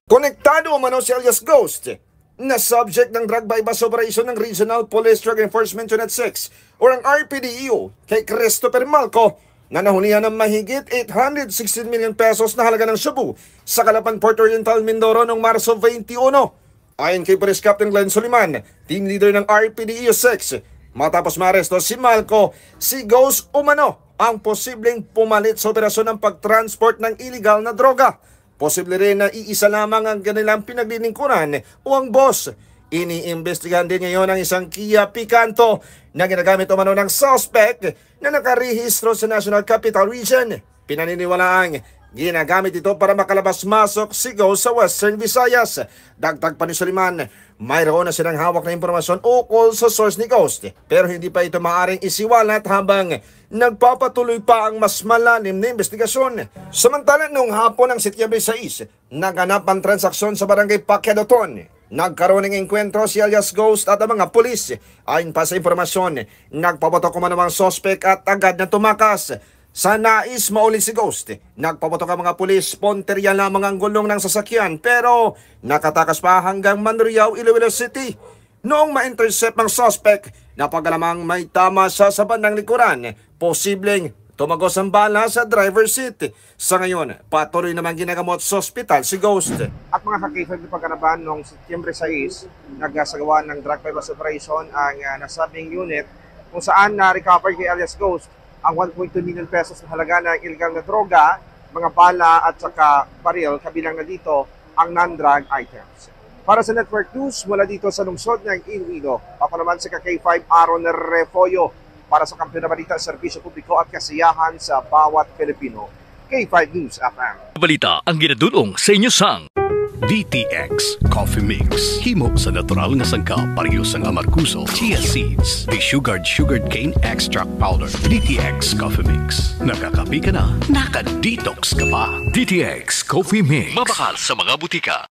Konektado umano si alias Ghost na subject ng drug bypass operation ng Regional Police Drug Enforcement Unit 6 o ang RPDEO kay Christopher Malco na nahulihan ng mahigit 816 million pesos na halaga ng shabu sa Calapan, Port Oriental, Mindoro noong Marso 21. Ayon kay Police Captain Glenn Soliman, team leader ng RPDEO 6, matapos maaresto si Malco, si Ghost umano ang posibleng pumalit sa operasyon ng pagtransport ng illegal na droga. Posible rin na iisa lamang ang kanilang pinaglilingkuran o ang boss. Iniimbestigahan din ngayon ang isang Kia Picanto na ginagamit umano ng suspect na nakarehistro sa National Capital Region. Pinaniniwalaang ginagamit ito para makalabas-masok si Ghost sa Western Visayas. Dagdag pa ni Soliman, mayroon na silang hawak na impormasyon ukol sa source ni Ghost, pero hindi pa ito maaaring isiwalat habang nagpapatuloy pa ang mas malalim na investigasyon. Samantala noong hapon ng Setyembre 6, naganap ang transaksyon sa barangay Paquiadoton. Nagkaroon ng enkwentro si alias Ghost at ang mga pulis. Ayon pa sa impormasyon, nagpapatok umano ang sospek at agad na tumakas. Sa nais mauli si Ghost, nagpapatok ang mga pulis, ponterya lamang ang gulong ng sasakyan pero nakatakas pa hanggang Manriao, Iloilo City. Noong ma-intercept ang suspect, napagalamang may tama sa bandang likuran, posibleng tumagos ang bala sa driver's seat. Sa ngayon, patuloy naman ginagamot sa ospital si Ghost. At mga kakifag na pagkanaban noong Setyembre 6, nagsagawa ng drug bypass operation ang nasabing unit kung saan na-recover kay alias Ghost ang 1.2 million pesos na halaga ng illegal na droga, mga bala at saka baril, kabilang na dito ang non-drug items. Para sa Network News, mula dito sa lungsod ng Iloilo, ako naman si K5 Aaron Refollo para sa kampiyon na balita, serbisyo publiko at kasiyahan sa bawat Pilipino. K5 News FM. Balita ang ginadulong sa inyo sang DTX Coffee Mix. Himo sa natural nga sangka pareho sang amarkuso, chia seeds, sugared cane extract powder. DTX Coffee Mix. Nakakapi ka na, naka-detox ka pa. DTX Coffee Mix. Mabakal sa mga butika.